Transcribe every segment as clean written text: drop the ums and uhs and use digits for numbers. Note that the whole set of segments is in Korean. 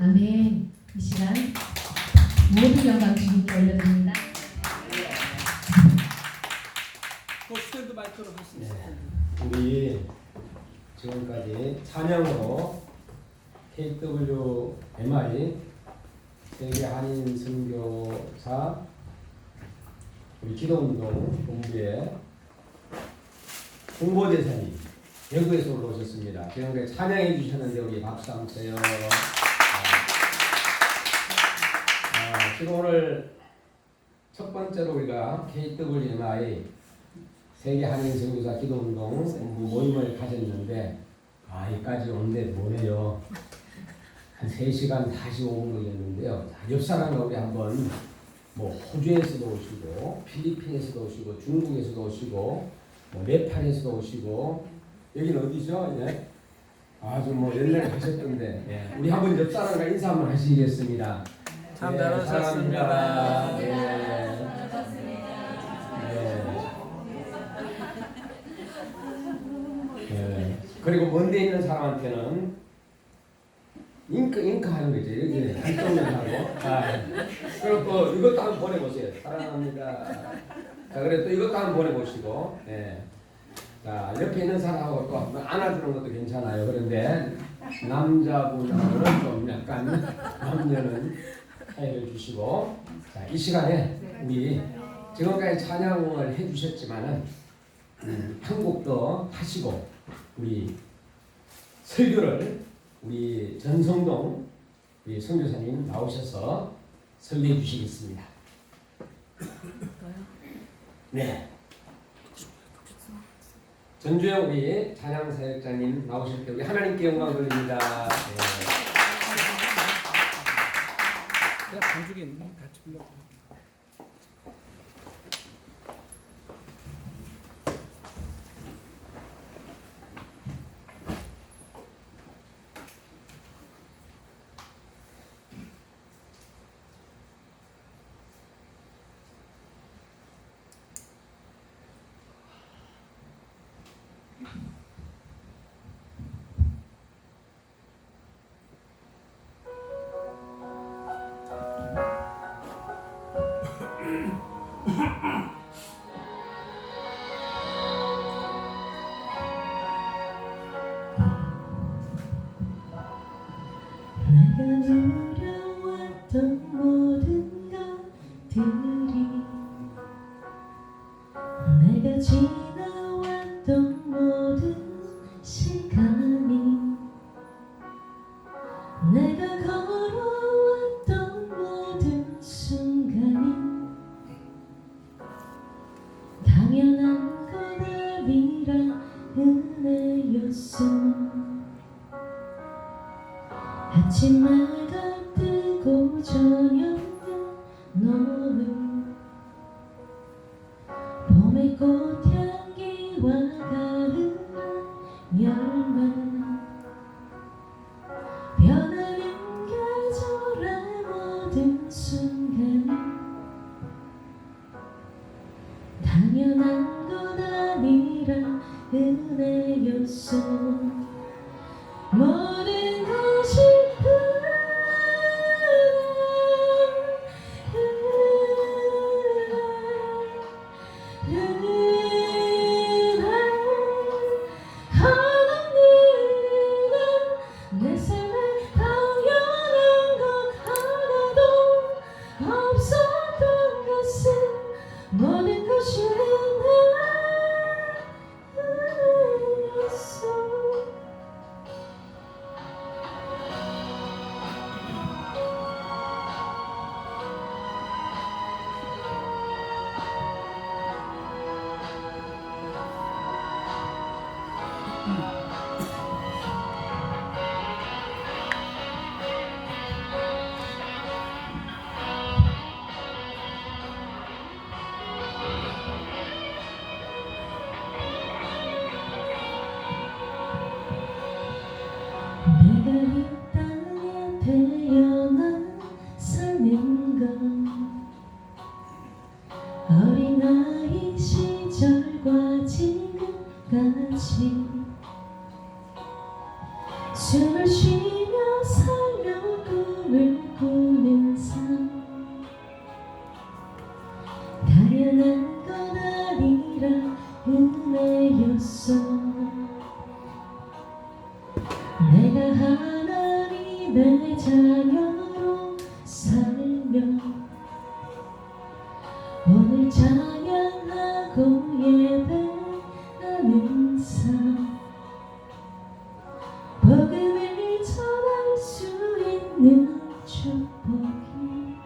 아멘. 이 시간 모든 영광 주님께 올려드립니다. 스탠드 마이크로 할 수 있어요. 우리 지금까지 찬양으로 KWMI 세계 한인 선교사 우리 기도운동 본부의 홍보대사님 대구에서 올라오셨습니다. 지금까지 찬양해 주셨는데 우리 박수 한번 쳐요. 지금 오늘 첫 번째로 우리가 KWMI 세계 한인 선교사 기도운동 모임을 가졌는데 여기까지 오는데 뭐네요. 한 3시간 45분 걸렸는데요. 옆 사람과 우리 한번 호주에서도 오시고 필리핀에서도 오시고 중국에서도 오시고 네팔에서도 오시고 여기는 어디죠? 예? 아주 옛날에 가셨던데 우리 한번 옆 사람과 인사 한번 하시겠습니다. 참 잘하셨습니다. 그리고 먼데 있는 사람한테는 잉크 하는 거지. 이렇게 한쪽면 하고. 그리고 또 이것도 한번 보내보세요. 사랑합니다. 자, 그래 또 이것도 한번 보내보시고. 자, 옆에 있는 사람하고 또 한번 안아주는 것도 괜찮아요. 그런데 남자분하고는 좀 약간 남녀는 사이를 주시고. 자, 이 시간에 우리 지금까지 찬양을 해주셨지만은 한 곡도 하시고 우리 설교를 우리 전성동 우리 선교사님 나오셔서 설교해 주시겠습니다. 네. 전주영 우리 찬양 사역자님 나오실 때 우리 하나님께 영광 돌립니다. 그냥 반죽이 있는 같이 불러. 내가 누려왔던 모든 것들이 내가 지나왔던 모든 시간이 내가 걸어왔던 모든 순간이 당연한 것 아니라 은혜였어. 아침마다 뜨고 저녁은 너를 봄의 꽃향기와 가을의 열망 변하는 계절의 모든 순간이 당연한 것 아니라 은혜였어. 모든 것이 내 삶에 당연한 것 하나도 없었던 것은 모든 것이 은혜였어. 내가 이 땅에 태어나 사는 건 어린아이 시절과 지금까지 숨을 쉬며 살며 꿈을 꾸는 삶 당연한 건 아니라 은혜였어. 내가 하나님의 자녀로 살며 오늘 찬양하고 예배하는 삶 복음을 전할 수 있는 축복이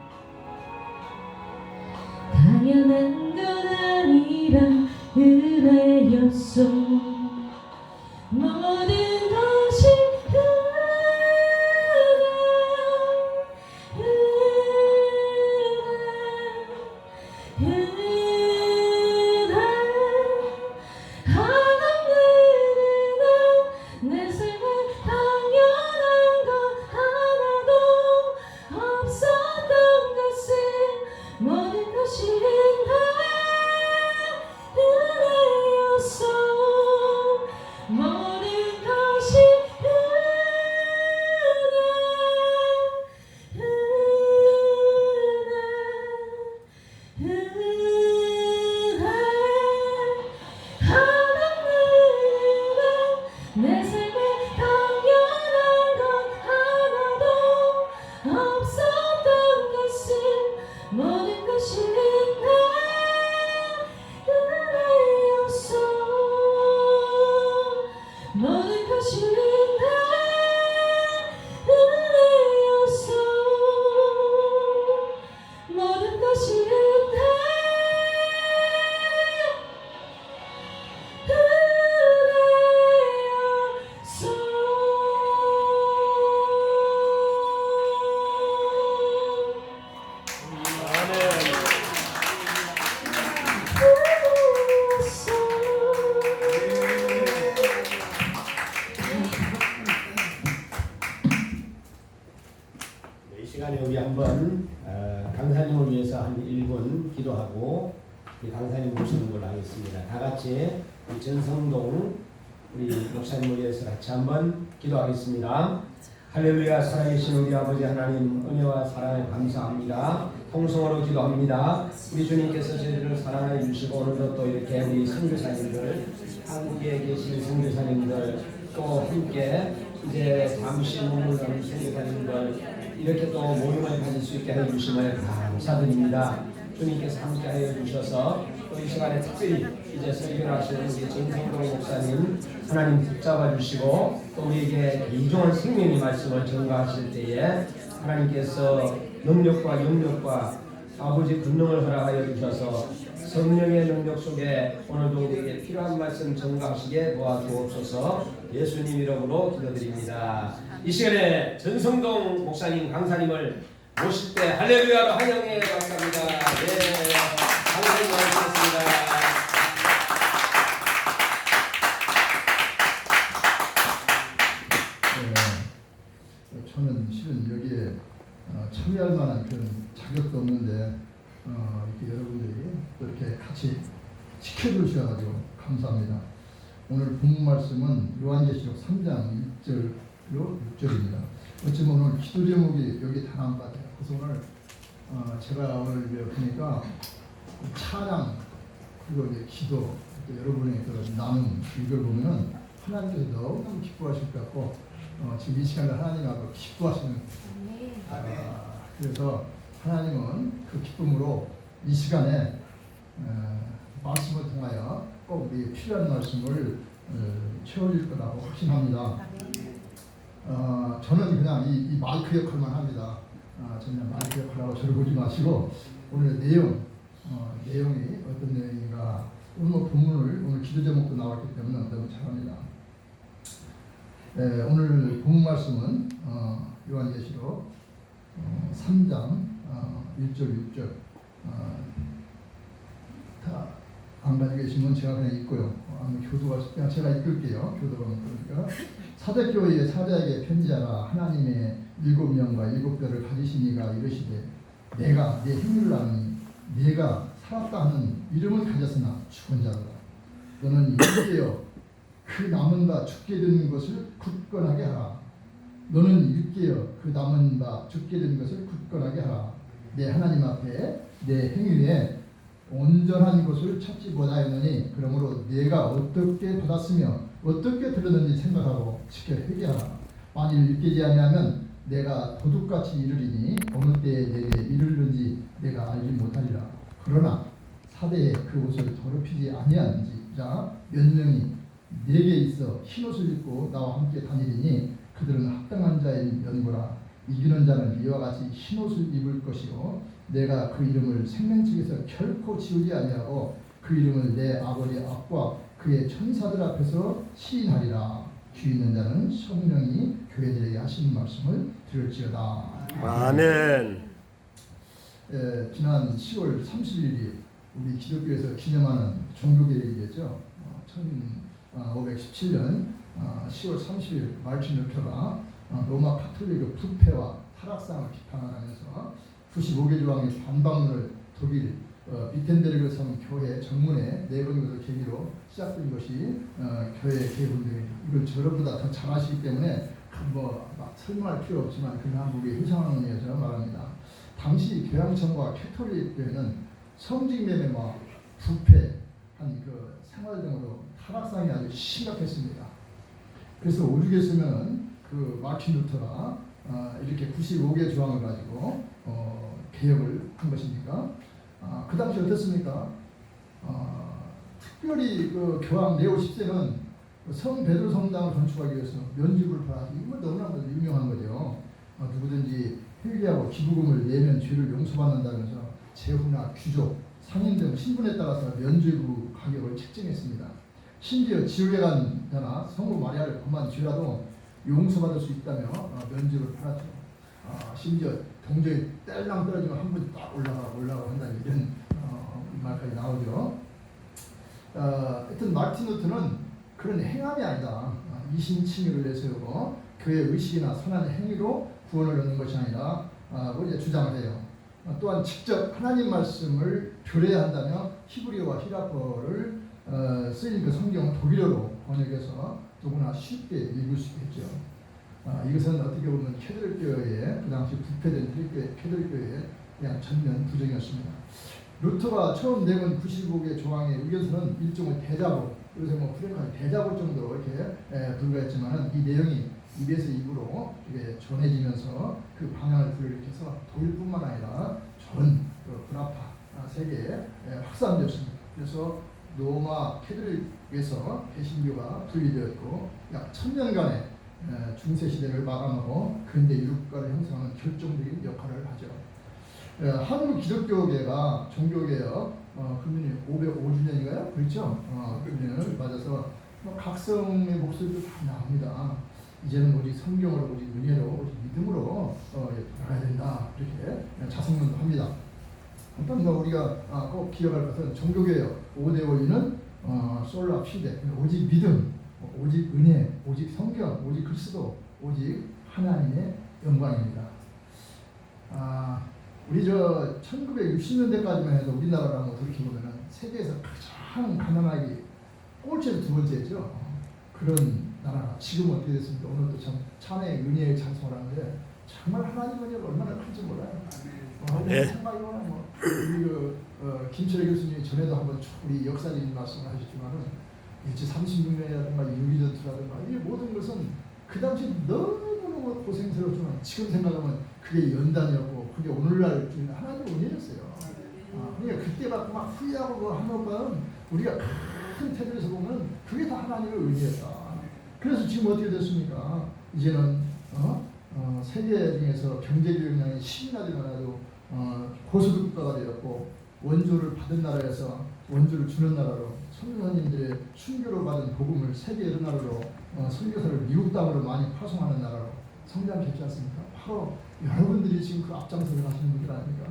당연한 건 아니라 은혜였어. 모든 것이 내 삶에 당연한 것 하나도 없었던 것은 모든 것이 은혜였어. 모든 것이 내 삶에 당연한 것 하나도 없었던 것은 모든 것이 은혜였어. 모든 것이 은혜였어. 모든 것이 이 시간에 우리 한번 강사님을 위해서 한 1분 기도하고 우리 강사님 모시는 걸로 하겠습니다. 다 같이 우리 전성동 우리 목사님을 위해서 같이 한번 기도하겠습니다. 할렐루야. 살아계신 우리 아버지 하나님 은혜와 사랑에 감사합니다. 통성으로 기도합니다. 우리 주님께서 저희들을 사랑해 주시고 오늘도 또 이렇게 우리 선교사님들 한국에 계신 선교사님들 또 함께 이제 잠시 머무르는 선교사님들 이렇게 또 모임을 가질 수 있게 해주심을 감사드립니다. 주님께서 함께 하여 주셔서 또 이 시간에 특별히 이제 설교를 하시는 우리 전성동 목사님 하나님 붙잡아 주시고 또 우리에게 이종한 생명의 말씀을 전가하실 때에 하나님께서 능력과 영력과 아버지 권능을 허락하여 주셔서 성령의 능력 속에 오늘도 우리에게 필요한 말씀 전가하시게 도와주옵소서. 예수님 이름으로 기도드립니다. 이 시간에 전성동 목사님 강사님을 모실 때 할렐루야로 환영해 감사합니다. 네, 강사님 모시겠습니다. 저는 실은 여기에 참여할 만한 그런 자격도 없는데 이렇게 여러분들이 또 이렇게 같이 지켜주셔가지고 감사합니다. 오늘 본문 말씀은 요한계시록 3장 1절로 6절입니다. 어쩌면 오늘 기도 제목이 여기 다 나온 것 같아요. 그래서 오늘 제가 오늘 보니까 찬양 그리고 이제 기도 또 여러분의 그 나눔 이걸 보면은 하나님께서 너무 기뻐하실 것 같고 지금 이 시간에 하나님하고 기뻐하시는 그래서 하나님은 그 기쁨으로 이 시간에 말씀을 통하여 꼭 우리 필요한 말씀을 채워줄 거라고 확신합니다. 저는 그냥 이 마이크 역할만 합니다. 저는 마이크 역할하고 저를 보지 마시고 오늘 내용이 어떤 내용인가 오늘 본문을 오늘 기도 제목도 나왔기 때문에 너무 잘합니다. 오늘 본 말씀은 요한계시록 3장 1절 6절 다 안 가지고 계시면 제가 그냥 읽고요. 교도가 그냥 제가 읽을게요. 교도가 그러니까 사대교회의 사자에게 편지하라. 하나님의 7명과 7별을 가지신 이가 이르시되 내가 내 행위를 아니 내가 살았다 하는 이름을 가졌으나 죽은 자로다. 너는 일깨어 그 남은 바 죽게 된 것을 굳건하게 하라. 너는 일깨어 그 남은 바 죽게 된 것을 굳건하게 하라. 내 하나님 앞에 내 행위에 온전한 것을 찾지 못하였느니 그러므로 내가 어떻게 받았으며 어떻게 들었는지 생각하고 지켜 회개하라. 만일 일깨지 아니하면 내가 도둑같이 이르리니 어느 때에 내게 이르는지 내가 알지 못하리라. 그러나 사대에 그 옷을 더럽히지 아니한 자 몇 명이 내게 있어 흰옷을 입고 나와 함께 다니리니 그들은 합당한 자의 연고라. 이기는 자는 이와 같이 흰옷을 입을 것이요 내가 그 이름을 생명책에서 결코 지우지 아니하고 그 이름을 내 아버지 앞과 그의 천사들 앞에서 시인하리라. 귀 있는 자는 성령이 교회들에게 하시는 말씀을 들을지어다. 아멘. 지난 10월 30일이 우리 기독교에서 기념하는 종교개혁이겠죠. 1517년 10월 30일 마르틴 루터가 로마 카톨릭의 부패와 타락상을 비판하면서 95개 조항의 반박문을 독일 비텐베르그 성 교회 정문에 내건 것을 계기로 시작된 것이 교회 개혁운동입니다. 이걸 저보다 더 잘 아시기 때문에 막 설명할 필요 없지만 그냥 우리 회상원에서 말합니다. 당시 교양청과 캐톨릭 교회는 성직매매와 부패한 그 생활 등으로 타락상이 아주 심각했습니다. 그래서 오죽했으면 그 마틴 루터가 이렇게 95개 조항을 가지고 개혁을 한 것입니까? 그 당시 어땠습니까? 특별히 그 교황 네오 10세는 성 베드로 성당을 건축하기 위해서 면죄부를 받았고 이건 너무나 유명한 거죠. 누구든지 회개하고 기부금을 내면 죄를 용서받는다면서 제후나 귀족, 상인 등 신분에 따라서 면죄부 가격을 책정했습니다. 심지어 지옥에 간 자나 성부 마리아를 범한 죄라도 용서받을 수 있다며 면죄부를 받았죠. 심지어 동전이 뗄랑 떨어지면 한 번 딱 올라가 한다는 이런 말까지 나오죠. 하여튼 마틴 루터는 그런 행함이 아니다. 이신칭의를 내세우고 교회 의식이나 선한 행위로 구원을 얻는 것이 아니라 이제 주장을 해요. 또한 직접 하나님 말씀을 교례한다며 히브리어와 히라퍼를 쓰인 그 성경을 독일어로 번역해서 누구나 쉽게 읽을 수 있겠죠. 이것은 어떻게 보면 캐톨릭교회의 그 당시 부패된 캐톨릭교회의 그냥 전면 부정이었습니다. 루터가 처음 내건 95개 조항의 의견서는 일종의 대자보, 요새 프랭카의 대자보 정도로 이렇게 불과했지만 이 내용이 입에서 입으로 이렇게 전해지면서 그 방향을 불러일으켜서 독일뿐만 아니라 전 브라파 세계에 확산되었습니다. 그래서 로마 캐톨릭에서 개신교가 분리되었고 약 1000년간의 중세 시대를 마감하고 근대 유럽가를 형성하는 결정적인 역할을 하죠. 한국 기독교계가 종교개혁 금년이 505주년인가요? 그렇죠? 금년을 맞아서 각성의 목소리도 다 나옵니다. 이제는 오직 성경으로, 오직 은혜로, 오직 믿음으로 돌아야 된다. 이렇게 자성문도 합니다. 일단 우리가 꼭 기억할 것은 종교개혁 5대 원리는 솔라 피데, 오직 믿음, 오직 은혜, 오직 성경, 오직 그리스도, 오직 하나님의 영광입니다. 우리 1960년대까지만 해도 우리나라를 한번 돌이켜보면 세계에서 가장 가난하게 꼴찌는 두 번째죠. 그런 나라가 지금 어떻게 됐습니까? 오늘도 참 찬의 은혜에 찬송을 하는데 정말 하나님 은혜가 얼마나 큰지 몰라요. 네. 생각해보면 우리 김철희 교수님이 전에도 한번 우리 역사적인 말씀을 하셨지만은 일제 36년이라든가 유기전투라든가 이 모든 것은 그 당시 너무너무 고생스럽지만 지금 생각하면 그게 연단이었고 그게 오늘날 주는 하나님의 은혜였어요. 그러니까 그때 막 후회하고 하는 것보다는 우리가 큰 태도에서 보면 그게 다 하나님의 은혜였다. 그래서 지금 어떻게 됐습니까? 이제는 세계 중에서 경제교역량이 10이나 되더라도 고소득 국가가 되었고 원조를 받은 나라에서 원조를 주는 나라로 선교사님들의 순교로 받은 복음을 세계 여러 나라로 선교사를 미국 땅으로 많이 파송하는 나라로 성장했지 않습니까? 바로 여러분들이 지금 그 앞장서서 가시는 분들 아닙니까?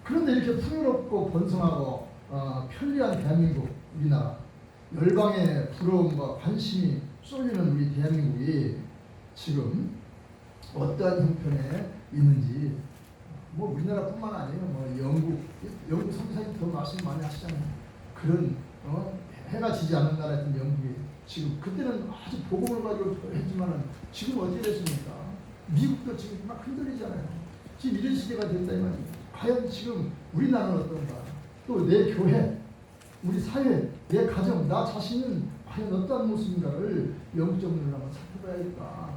그런데 이렇게 풍요롭고 번성하고 편리한 대한민국 우리나라 열방의 부러움과 관심이 쏠리는 우리 대한민국이 지금 어떠한 형편에 있는지 뭐 우리나라뿐만 아니에요. 뭐 영국 선생님 더 말씀 많이 하시잖아요. 그런 해가 지지 않는 나라였던 영국이 지금 그때는 아주 복음을 가지고 했지만은 지금 어떻게 됐습니까? 미국도 지금 막 흔들리잖아요. 지금 이런 시대가 됐다 이 말이에요. 과연 지금 우리나라는 어떤가? 또 내 교회, 우리 사회, 내 가정, 나 자신은 과연 어떠한 모습인가를 영적으로 한번 살펴봐야겠다.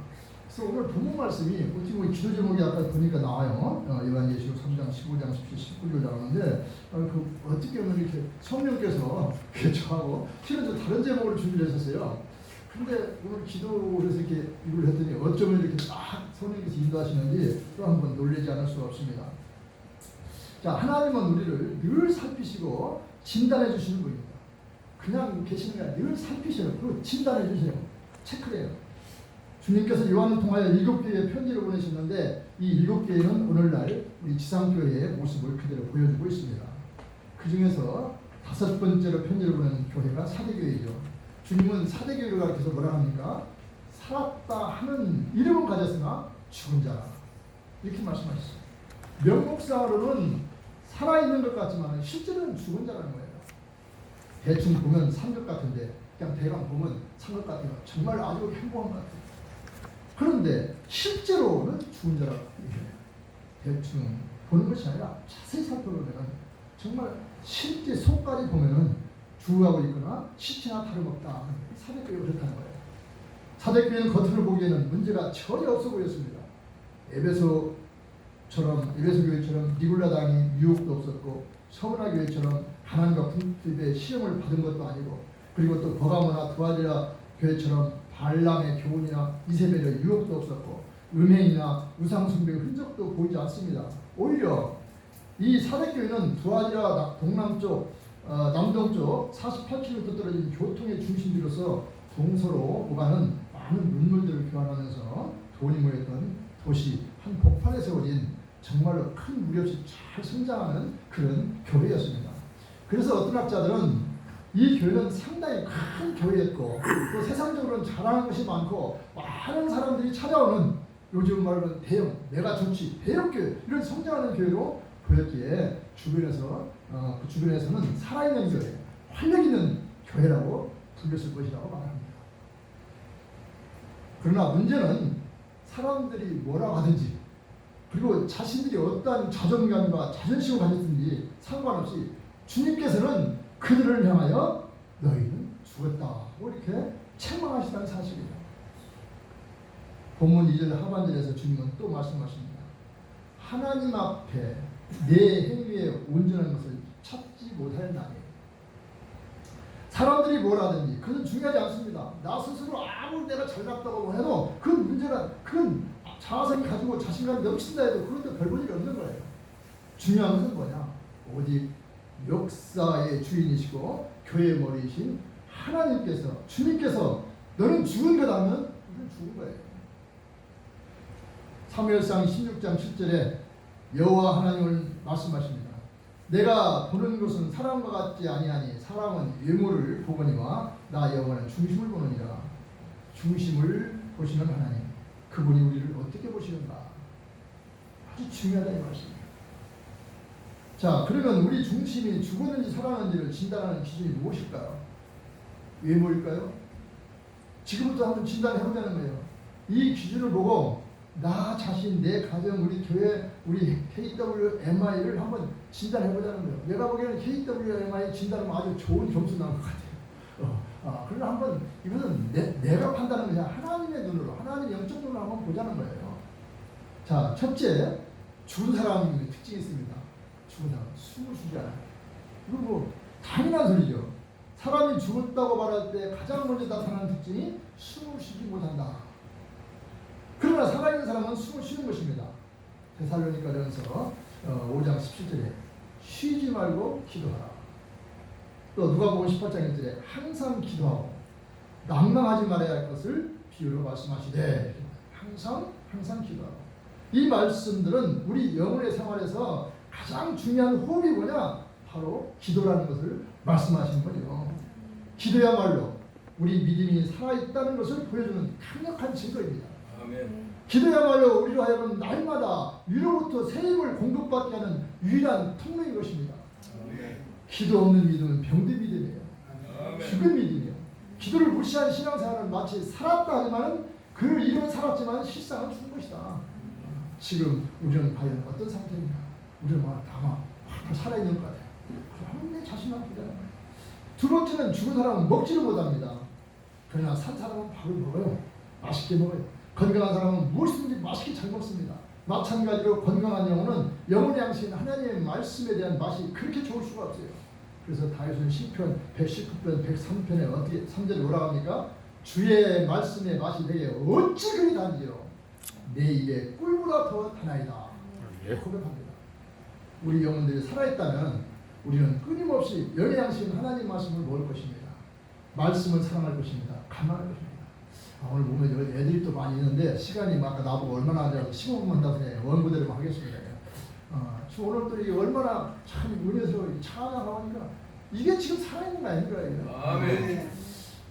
그래서 오늘 본문 말씀이 어떻게 보면 기도 제목이 아까 보니까 나와요. 요한계시록 3장 15장 17, 19절 나오는데 그 어떻게 보면 이렇게 성령께서 저하고 실은 좀 다른 제목으로 준비를 했었어요. 근데 오늘 기도에서 이렇게 이걸 했더니 어쩌면 이렇게 딱 성령께서 인도하시는지 또 한번 놀라지 않을 수가 없습니다. 자, 하나님은 우리를 늘 살피시고 진단해 주시는 분입니다. 그냥 계시는 게 아니라 늘 살피셔요. 그리고 진단해 주세요. 체크를 해요. 주님께서 요한을 통하여 7교회에 편지를 보내셨는데 이 7교회는 오늘날 우리 지상교회의 모습을 그대로 보여주고 있습니다. 그 중에서 5번째로 편지를 보낸 교회가 사대교회죠. 주님은 사대교회를 가르쳐서 뭐라 합니까? 살았다 하는 이름은 가졌으나 죽은 자라. 이렇게 말씀하셨어요. 명목상으로는 살아있는 것 같지만 실제로는 죽은 자라는 거예요. 대충 보면 산 것 같은데 그냥 대강 보면 산 것 같아요. 정말 아주 행복한 것 같아요. 그런데 실제로는 죽은 자라고 얘기해요. 대충 보는 것이 아니라 자세히 살펴보면 정말 실제 속까지 보면은 죽어가고 있거나 시체나 다름없다. 사대교회가 그렇다는 거예요. 사대교회는 겉으로 보기에는 문제가 전혀 없어 보였습니다. 에베소 교회처럼 니골라 당이 유혹도 없었고 서문화 교회처럼 가난과 궁핍의 시험을 받은 것도 아니고 그리고 또 버가모나 두아디라 교회처럼 발람의 교훈이나 이세벨의 유혹도 없었고 음행이나 우상숭배의 흔적도 보이지 않습니다. 오히려 이 사대교회는 두아디라 동남쪽 남동쪽 48km 떨어진 교통의 중심지로서 동서로 오가는 많은 문물들을 교환하면서 돈이 모였던 도시 한 복판에 세워진 정말로 큰 무리 없이 잘 성장하는 그런 교회였습니다. 그래서 어떤 학자들은 이 교회는 상당히 큰 교회였고 또 세상적으로는 자랑하는 것이 많고 많은 사람들이 찾아오는 요즘 말로는 대형, 메가조치, 대형교회 이런 성장하는 교회로 보였기에 그 주변에서는 살아있는 교회, 활력 있는 교회라고 불렸을 것이라고 말합니다. 그러나 문제는 사람들이 뭐라고 하든지 그리고 자신들이 어떠한 자존감과 자존심을 가졌든지 상관없이 주님께서는 그들을 향하여 너희는 죽었다고 이렇게 책망하시다는 사실이에요. 본문 2절 하반절에서 주님은 또 말씀하십니다. 하나님 앞에 내 행위에 온전한 것을 찾지 못하였나니 사람들이 뭘 하든지 그건 중요하지 않습니다. 나 스스로 아무리 내가 잘났다고 해도 그 문제가 그건 자아성이 가지고 자신감이 넘친다 해도 그것도 별 볼 일이 없는 거예요. 중요한 것은 뭐냐? 오직 역사의 주인이시고 교회의 머리이신 하나님께서 주님께서 너는 죽은 거라면 우리는 죽은 거예요. 사무엘상 16장 7절에 여호와 하나님을 말씀하십니다. 내가 보는 것은 사람과 같지 아니하니 사람은 외모를 보거니와 나 여호와는 중심을 보느니라. 중심을 보시는 하나님, 그분이 우리를 어떻게 보시는가 아주 중요하다 이 말씀입니다. 자, 그러면 우리 중심이 죽었는지 살아났는지를 진단하는 기준이 무엇일까요? 외모일까요? 지금부터 한번 진단해보자는 거예요. 이 기준을 보고 나 자신, 내 가정, 우리 교회, 우리 KWMI를 한번 진단해보자는 거예요. 내가 보기에는 KWMI 진단하면 아주 좋은 점수 나올 것 같아요. 그러나 한번 이것은 내가 판단하는 것이 하나님의 눈으로, 하나님 영적 눈으로 한번 보자는 거예요. 자, 첫째, 죽은 사람의 특징이 있습니다. 죽은 사람, 숨을 쉬지 않아요. 이거 뭐 당연한 소리죠. 사람이 죽었다고 말할 때 가장 먼저 나타나는 특징이 숨을 쉬지 못한다. 그러나 살아있는 사람은 숨을 쉬는 것입니다. 데살로니가전서 5장 17절에 쉬지 말고 기도하라. 또 누가복음 18장 1절에 항상 기도하고 낭망하지 말아야 할 것을 비유로 말씀하시되 항상 기도하고. 이 말씀들은 우리 영혼의 생활에서 가장 중요한 호흡이 뭐냐? 바로 기도라는 것을 말씀하시는 거죠. 기도야말로 우리 믿음이 살아있다는 것을 보여주는 강력한 증거입니다. 아멘. 기도야말로 우리로 하여금 날마다 위로부터 새 힘을 공급받게 하는 유일한 통로인 것입니다. 아멘. 기도 없는 믿음은 병든 믿음이에요. 아멘. 죽은 믿음이에요. 기도를 무시한 신앙생활은 마치 살았다 하지만 그 이름은 살았지만 실상은 죽은 것이다. 지금 우리는 과연 어떤 상태인가? 우리는 다만 살아있는 것 같아요. 그럼 내 자신만 보잖아요. 두 번째는 죽은 사람은 먹지를 못합니다. 그러나 산 사람은 밥을 먹어요. 맛있게 먹어요. 건강한 사람은 무엇이든지 맛있게 잘 먹습니다. 마찬가지로 건강한 영혼은 영혼의 양식인 하나님의 말씀에 대한 맛이 그렇게 좋을 수가 없어요. 그래서 다윗은 시편 119편 103편에 어떻게 3절에 뭐라고 합니까? 주의 말씀의 맛이 되게 어찌 그리 단지요 내 입에 꿀보다 더 다나이다 고백합니다. 우리 영혼들이 살아있다면 우리는 끊임없이 영의 양식인 하나님 말씀을 먹을 것입니다. 말씀을 사랑할 것입니다. 감사할 것입니다. 오늘 보면 애들이 또 많이 있는데 시간이 아까 나보고 얼마나 하냐고 15분만 더 원고대로 하겠습니다. 오늘 또 이게 얼마나 참 은혜스러워 찬양하고 하니까 이게 지금 살아있는 거 아닌가. 아멘.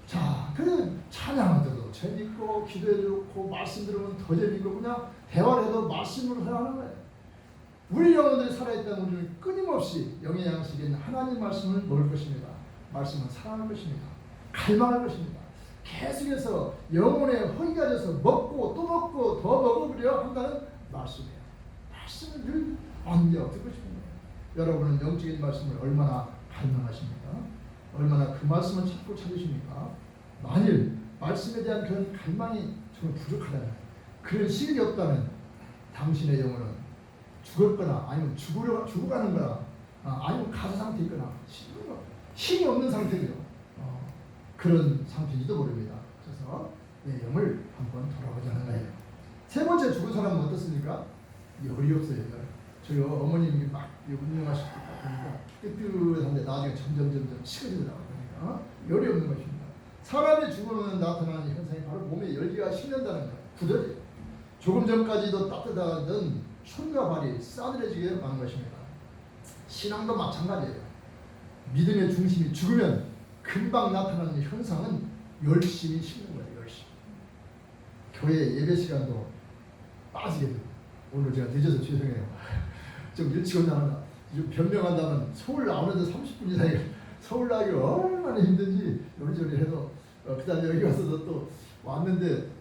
자, 그래서 찬양하도 재밌고 기도해 좋고 말씀 들으면 더 재밌고 그냥 대화를 해도 말씀으로 살아가는 거예요. 우리 영혼들이 살아있다면 우리는 끊임없이 영의 양식인 하나님 말씀을 먹을 것입니다. 말씀은 사랑할 것입니다. 갈망할 것입니다. 계속해서 영혼의 허기가 돼서 먹고 또 먹고 더 먹어보려 한다는 말씀이에요. 말씀을 늘 언제어 듣고 싶은 거예요. 여러분은 영적인 말씀을 얼마나 갈망하십니까? 얼마나 그 말씀을 찾으십니까? 만일 말씀에 대한 그런 갈망이 정말 부족하다면, 그런 시력이 없다면 당신의 영혼은 죽었거나 아니면 죽어가는 거나 아니면 가사 상태에 있거나 힘이 없는 상태죠. 그런 상태인지도 모릅니다. 그래서 내 영을 한번 돌아보자는 거예요. 세 번째 죽은 사람은 어떻습니까? 열이 없어요. 저희 어머님이 막 운영하실 때 보니까 뜨뜻한데 나중에 점점 식어지더라고요. 그러니까 열이 없는 것입니다. 사람이 죽으면 나타나는 현상이 바로 몸에 열기가 식는다는 거예요. 굳어져요. 조금 전까지도 따뜻하던 손과 발이 싸늘해지게 하는 것입니다. 신앙도 마찬가지예요. 믿음의 중심이 죽으면 금방 나타나는 현상은 열심히 식는 거예요. 열심히. 교회 예배 시간도 빠지게 돼요. 오늘 제가 늦어서 죄송해요. 좀 일찍 온다면 변명한다면 서울 나오는데 30분 이상이 서울 나기 얼마나 힘든지 요리조리 해서 그 다음에 여기 와서도 또 왔는데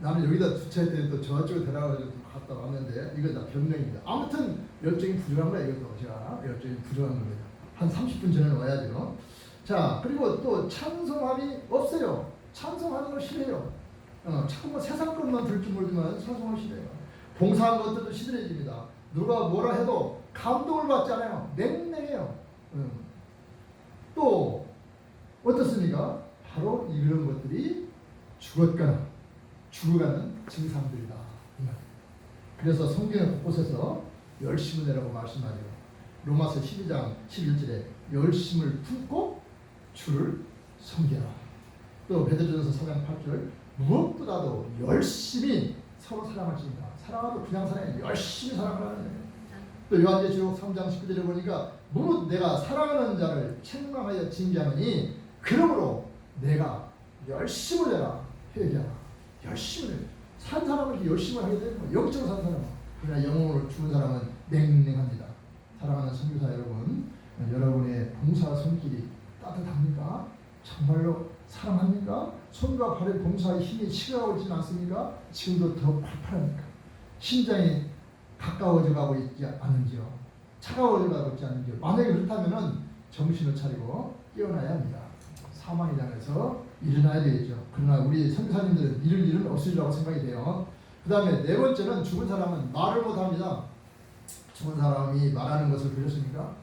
나는 여기다 주차했더니 또 저쪽에 데려가지고 갔다 왔는데 이거 다 변명입니다. 아무튼 열정이 부족한 거예요. 이것도 제가 열정이 부족한 겁니다. 한 30분 전에 와야죠. 자, 그리고 또 찬송함이 없어요. 찬송하는 걸 싫어해요. 자꾸 세상 것만 들 줄 모르지만 찬송을 싫어해요. 봉사한 것들도 시들해집니다. 누가 뭐라 해도 감동을 받지 않아요. 냉랭해요. 또 어떻습니까? 바로 이런 것들이 죽었거나 죽어가는 증상들이다. 그래서 성경의 곳곳에서 열심을 내라고 말씀하죠. 로마서 12장 11절에 열심을 품고 주를 섬겨라. 또 베드로전서 4장 8절 무엇보다도 열심히 서로 사랑하십니다. 사랑하도 그냥 사랑해 열심히 사랑하라는 거예요. 또 요한계시록 3장 19절에 보니까 무릇 내가 사랑하는 자를 책망하여 징계하느니 그러므로 내가 열심을 내라. 회개하라. 열심을 해. 산 사람은 열심을 하게 되는 거예요. 영적으로 산 사람은. 그러나 영혼을 죽은 사람은 냉랭합니다. 사랑하는 선교사 여러분, 여러분의 봉사 손길이 따뜻합니까? 정말로 사랑합니까? 손과 발의 봉사의 힘이 식어오지는 않습니까? 지금도 더 활발합니까? 심장이 가까워져 가고 있지 않은지요? 차가워져 가고 있지 않은지요? 만약에 그렇다면 정신을 차리고 깨어나야 합니다. 사망의 장에서 일어나야 되겠죠. 그러나 우리 선교사님들은 이럴 일은 없으리라고 생각이 돼요. 그 다음에 네 번째는 죽은 사람은 말을 못합니다. 죽은 사람이 말하는 것을 보셨습니까?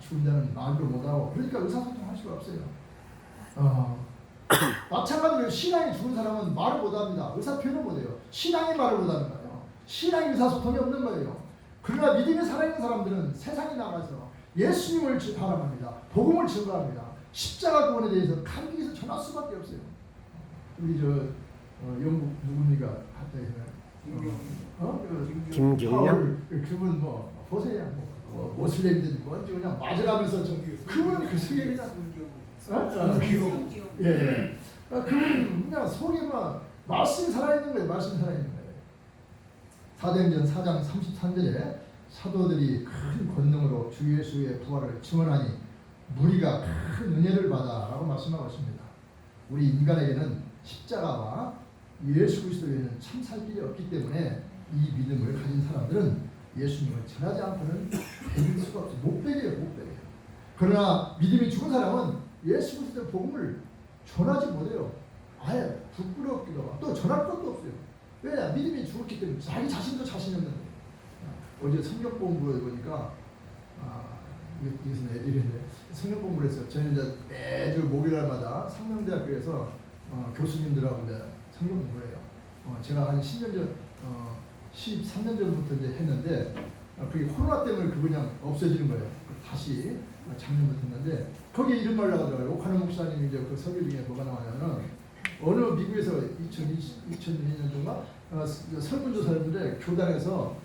죽은 자는 말도 못하고 그러니까 의사소통할 수가 없어요. 마찬가지로 신앙이 죽은 사람은 말을 못합니다. 의사표현을 못해요. 신앙이 말을 못하는 거예요. 신앙이 의사소통이 없는 거예요. 그러나 믿음이 살아있는 사람들은 세상에 나가서 예수님을 바라봅니다. 복음을 증거합니다. 십자가 구원에 대해서 감격해서 전할 수밖에 없어요. 우리 영국 누굽니까? 김경영? 그분 보세요. 모슬렘들 뭔지 그냥 맞아가면서 그분 그 속에 그냥 예. 그분 그냥 속에 막 말씀이 살아있는 거예요. 말씀이 살아있는 거예요. 사도행전 4장 33절에 사도들이 큰 권능으로 주 예수의 부활을 증언하니 무리가 큰 은혜를 받아라고 말씀하고 있습니다. 우리 인간에게는 십자가와 예수 그리스도 외에는 참 살 길이 없기 때문에 이 믿음을 가진 사람들은 예수님을 전하지 않고는 배길 수가 없어요. 못 배겨요. 못 배겨요. 그러나 믿음이 죽은 사람은 예수 그리스도의 복음을 전하지 못해요. 아예 부끄럽기도 하고 또 전할 것도 없어요. 왜? 믿음이 죽었기 때문에 자기 자신도 자신이 없는 거예요. 어제 성경 공부해 보니까 이것은 애들인데 성경 공부를 했어요. 저는 이제 매주 목요일마다 상명대학교에서 교수님들하고 이제 성경 공부를 해요. 제가 한 10년 전, 13년 전부터 이제 했는데 그게 코로나 때문에 그냥 없어지는 거예요. 다시 작년부터 했는데 거기에 이런 말 나가더라고요. 오카노 목사님이 이제 그 설교 중에 뭐가 나왔냐면 어느 미국에서 2002년도인가 설문조사했는데 교단에서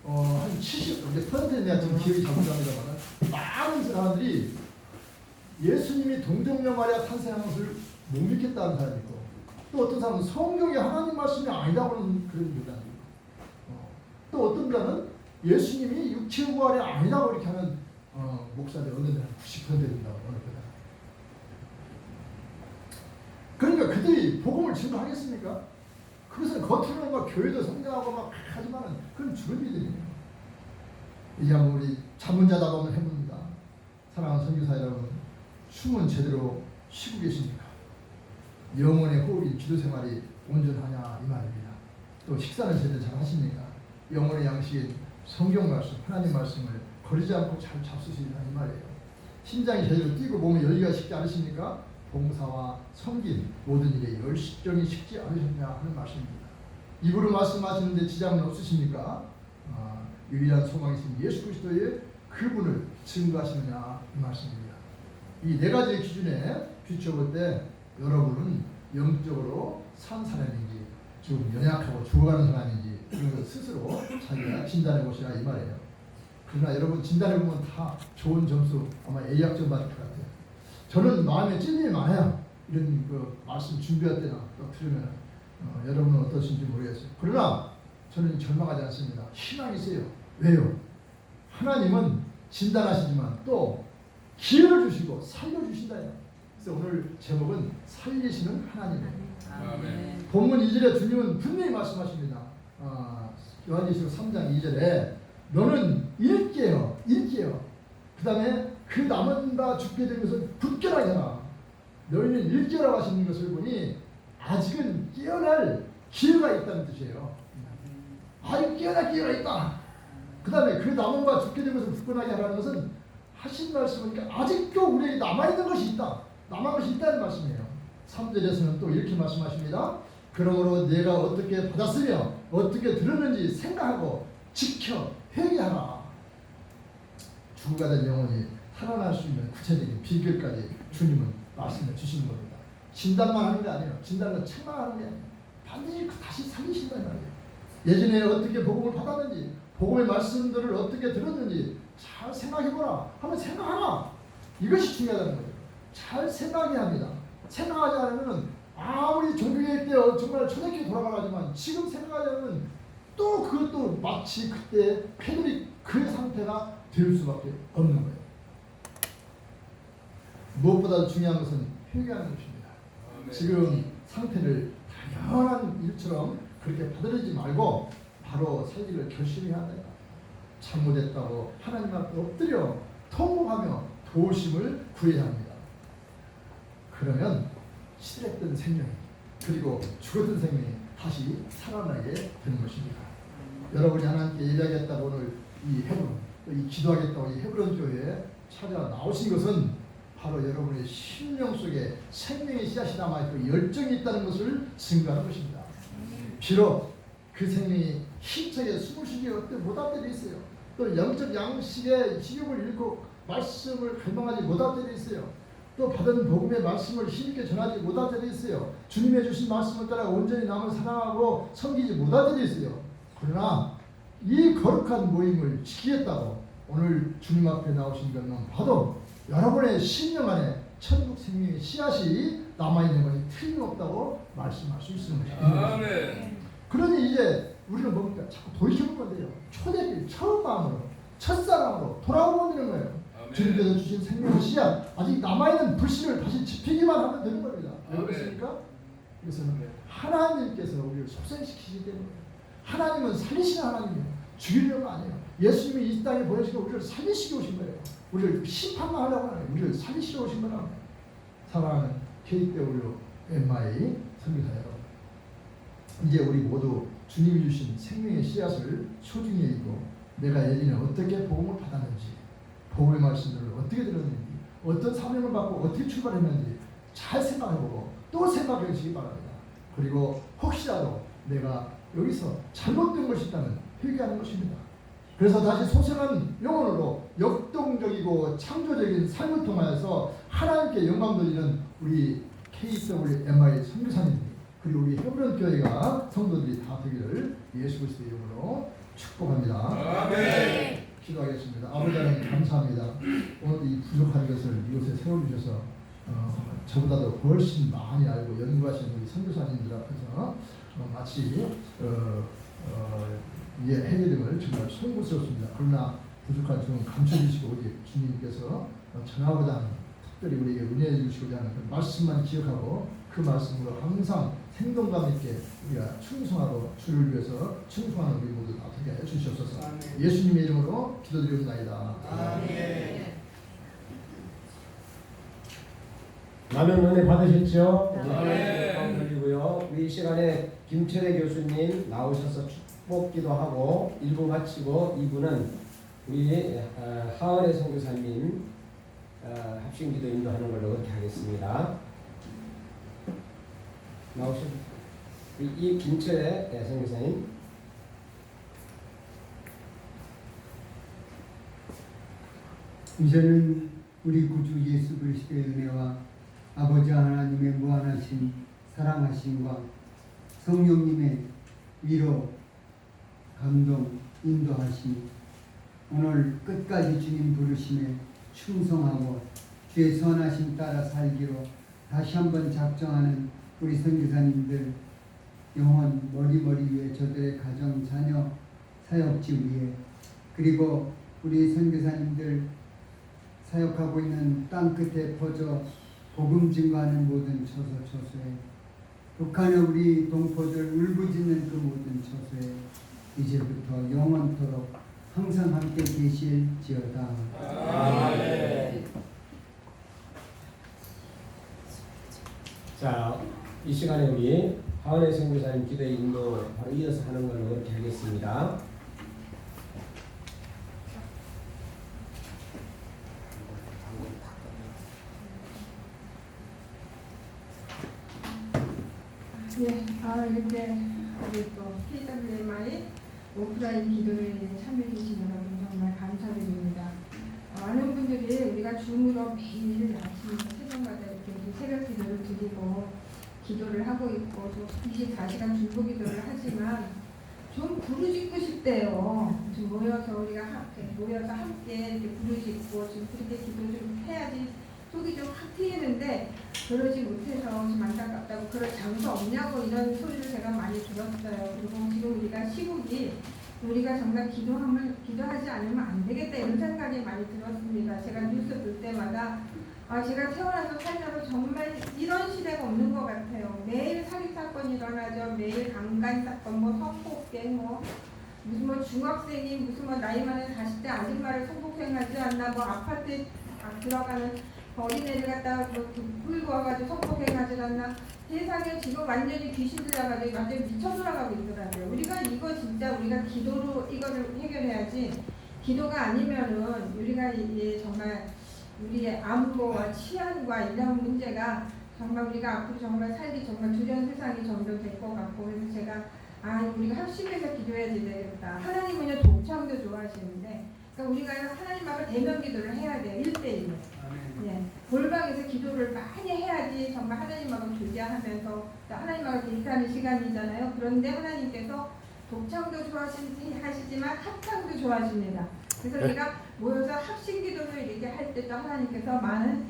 한 70%에 내가 지금 기억이 잘못합니다만 많은 사람들이 예수님이 동정녀 마리아 탄생한 것을 못 믿겠다는 사람이 있고 또 어떤 사람은 성경이 하나님 말씀이 아니라고 하는 그런 교단이 있고 또 어떤 자는 예수님이 육체 부활이 아니라고 이렇게 하는 목사들 어느 데는 90% 된다고 어느 교단. 그러니까 그들이 복음을 증거하겠습니까? 그것은 겉으로는 막 교회도 성장하고 막 하지만은 그건 죽은 믿음이에요. 이제 한번 우리 자문자답 한번 해봅니다. 사랑하는 선교사 여러분, 숨은 제대로 쉬고 계십니까? 영혼의 호흡이 기도 생활이 온전하냐 이 말입니다. 또 식사는 제대로 잘 하십니까? 영혼의 양식인 성경 말씀, 하나님 말씀을 거르지 않고 잘 잡수시냐 이 말이에요. 심장이 제대로 뛰고 몸이 열기가 식지 않으십니까? 봉사와 섬김 모든 일에 열심히 식지 않으셨냐 하는 말씀입니다. 입으로 말씀하시는데 지장은 없으십니까? 유일한 소망이신 예수 그리스도의 그분을 증거하시느냐 이 말씀입니다. 이 네 가지 기준에 비춰볼 때 여러분은 영적으로 산 사람인지 좀 연약하고 죽어가는 사람인지 그런 걸 스스로 자기가 진단해 보시라 이 말이에요. 그러나 여러분 진단해 보면 다 좋은 점수 아마 A학점 받을 것 같아요. 저는 마음에 찔림이 많아요. 이런 그 말씀 준비할 때나 또 들으면 여러분은 어떠신지 모르겠어요. 그러나 저는 절망하지 않습니다. 희망이 있어요. 왜요? 하나님은 진단하시지만 또 기회를 주시고 살려주신다요. 그래서 오늘 제목은 살리시는 하나님이에요. 아멘. 본문 2절에 주님은 분명히 말씀하십니다. 요한계시록 3장 2절에 너는 일깨어 그 다음에 그 남은 바 죽게 된 것을 굳건하게 하라. 너희는 일깨어라고 하시는 것을 보니 아직은 깨어날 기회가 있다는 뜻이에요. 아직 깨어날 기회가 있다. 그 다음에 그 남은 바 죽게 된 것을 굳건하게 하라는 것은 하신 말씀이니까 아직도 우리에게 남아있는 것이 있다. 남은 것이 있다는 말씀이에요. 3절에서는 또 이렇게 말씀하십니다. 그러므로 내가 어떻게 받았으며 어떻게 들었는지 생각하고 지켜 회개하라. 죽어가던 영혼이 살아날 수 있는 구체적인 비결까지 주님은 말씀해 주시는 겁니다. 진단만 하는 게 아니에요. 진단은 책망하는 게 아니에요. 반드시 다시 살리신다는 말이에요. 예전에 어떻게 복음을 받았는지 복음의 말씀들을 어떻게 들었는지 잘 생각해보라 하면 생각하라. 이것이 중요하다는 거죠. 잘 생각해야 합니다. 생각하지 않으면 아무리 종교개혁 때 정말 초대교회 돌아가지만 지금 생각하지 않으면 또 그것도 마치 그때 패들이 그 상태가 될 수밖에 없는 거예요. 무엇보다 중요한 것은 회개하는 것입니다. 지금 상태를 당연한 일처럼 그렇게 받아들이지 말고 바로 살기를 결심해야 한다. 잘못했다고 하나님 앞에 엎드려 통곡하며 도우심을 구해야 합니다. 그러면 시들했던 생명이 그리고 죽었던 생명이 다시 살아나게 되는 것입니다. 여러분이 하나님께 예배하겠다고 오늘 이 헤브론 또 이 기도하겠다고 이 헤브론 교회에 찾아 나오신 것은 바로 여러분의 심령 속에 생명의 씨앗이 남아있고 열정이 있다는 것을 증거하는 것입니다. 비록 그 생명이 힘차게 숨을 쉬기 못할 때도 있어요. 또 영적 양식의 식욕을 잃고 말씀을 갈망하지 못할 때도 있어요. 또 받은 복음의 말씀을 힘있게 전하지 못할 때도 있어요. 주님의 주신 말씀을 따라 온전히 남을 사랑하고 섬기지 못할 때도 있어요. 그러나 이 거룩한 모임을 지키겠다고 오늘 주님 앞에 나오신 것만 봐도 여러분의 심령 안에 천국 생명의 씨앗이 남아있는 것이 틀림없다고 말씀할 수 있는 것입니다. 그러니 이제 우리는 뭡니까? 자꾸 돌이켜볼 건데요. 초대길 처음 마음으로 첫사랑으로 돌아오면 되는 거예요. 주님께서 주신 생명의 씨앗 아직 남아있는 불씨를 다시 지피기만 하면 되는 겁니다. 왜 그렇습니까? 이것은 하나님께서 우리를 속생시키시기 때문에 하나님은 살리시는 하나님이에요. 죽이려는 거 아니에요. 예수님이 이 땅에 보내시고 우리를 살리시기 오신 거예요. 우리를 심판만 하려고 하는 거예요. 우리를 살리시러 오신 거라고. 사랑하는 KWMI 선교사 여러분, 이제 우리 모두 주님이 주신 생명의 씨앗을 소중히 읽고 내가 예전에 어떻게 복음을 받았는지, 복음의 말씀들을 어떻게 들었는지, 어떤 사명을 받고 어떻게 출발했는지 잘 생각해보고 또 생각해 주시기 바랍니다. 그리고 혹시라도 내가 여기서 잘못된 것이 있다면 회개하는 것입니다. 그래서 다시 소생한 영혼으로 역동적이고 창조적인 삶을 통하여서 하나님께 영광 돌리는 우리 KWMI 선교사님 그리고 우리 헤브론 교회가 성도들이 다 되기를 예수 그리스도의 이름으로 축복합니다. 아멘. 기도하겠습니다. 아버지 하나님 감사합니다. 오늘 이 부족한 것을 이곳에 세워주셔서 저보다도 훨씬 많이 알고 연구하시는 우리 선교사님들 앞에서 마치 예, 해결됨을 정말 송구스럽습니다. 그러나 부족한 점은 감춰주시고 오직 주님께서 전하고자 하는 특별히 우리에게 은혜 주시고자 하는 그 말씀만 기억하고 그 말씀으로 항상 생동감 있게 우리가 충성하고 주를 위해서 충성하는 우리 모두 다 되게 해 주시옵소서. 아멘. 예수님의 이름으로 기도드리옵나이다. 아멘. 나는 은혜 받으셨죠? 아멘. 감사드리고요. 우리 이 시간에 김철애 교수님 나오셔서 축복기도 하고 1부 마치고 2부는 우리 하은혜 선교사님 합심기도 인도하는 걸로 그렇게 하겠습니다. 나오시죠. 이 김철애 선교사님. 이제는 우리 구주 예수 그리스도의 은혜와 아버지 하나님의 무한하신 사랑하심과 성령님의 위로, 감동, 인도하심이 오늘 끝까지 주님 부르심에 충성하고 주의 선하심 따라 살기로 다시 한번 작정하는 우리 선교사님들 영혼 머리머리 위에 저들의 가정, 자녀, 사역지 위에 그리고 우리 선교사님들 사역하고 있는 땅 끝에 퍼져 복음 증거하는 모든 처소에 북한의 우리 동포들 울부짖는 그 모든 처소에 이제부터 영원토록 항상 함께 계실지어다. 아멘. 자, 이 시간에 우리 하은혜 선교사님 기도의 인도 바로 이어서 하는 걸로 그렇게 하겠습니다. 예, 이렇게 우리 또 KWMI 오프라인 기도에 참여해 주신 여러분 정말 감사드립니다. 많은 분들이 우리가 줌으로 매일 아침 새벽마다 이렇게 새벽 기도를 드리고 기도를 하고 있고 또 24시간 중보 기도를 하지만 좀 부르짖고 싶대요. 좀 모여서 우리가 모여서 함께 이렇게 부르짖고 좀 그렇게 기도 좀 해야지 속이 좀 확 트이는데 그러지 못해서 좀 안타깝다고 그럴 장소 없냐고 이런 소리를 제가 많이 들었어요. 그리고 지금 우리가 시국이 우리가 정말 기도하지 않으면 안 되겠다 이런 생각이 많이 들었습니다. 제가 뉴스 볼 때마다 제가 태어나서 살면서 정말 이런 시대가 없는 것 같아요. 매일 살인사건이 일어나죠. 매일 강간사건, 성폭행, 무슨 중학생이 무슨 나이 많은 40대 아줌마를 성폭행하지 않나, 아파트에 들어가는 어린애를 갖다가 끌고 와가지고 성폭행하지 않나. 세상에 지금 완전히 귀신 들어가지고 완전히 미쳐 돌아가고 있더라고요. 우리가 이거 진짜 우리가 기도로 이거를 해결해야지. 기도가 아니면은 우리가 이게 정말 우리의 안보와 치안과 이런 문제가 정말 우리가 앞으로 정말 살기 정말 두려운 세상이 점점 될 것 같고, 그래서 제가 우리가 합심해서 기도해야 되겠다. 하나님은요 독창도 좋아하시는데, 그러니까 우리가 하나님 앞에 대면 기도를 해야 돼요. 1대1. 예, 골방에서 기도를 많이 해야지 정말 하나님하고 교제하면서 또 하나님하고 데이트하는 시간이잖아요. 그런데 하나님께서 독창도 좋아하시지만 합창도 좋아하십니다. 그래서 우리가 모여서 합심 기도를 이렇게 할 때 또 하나님께서 많은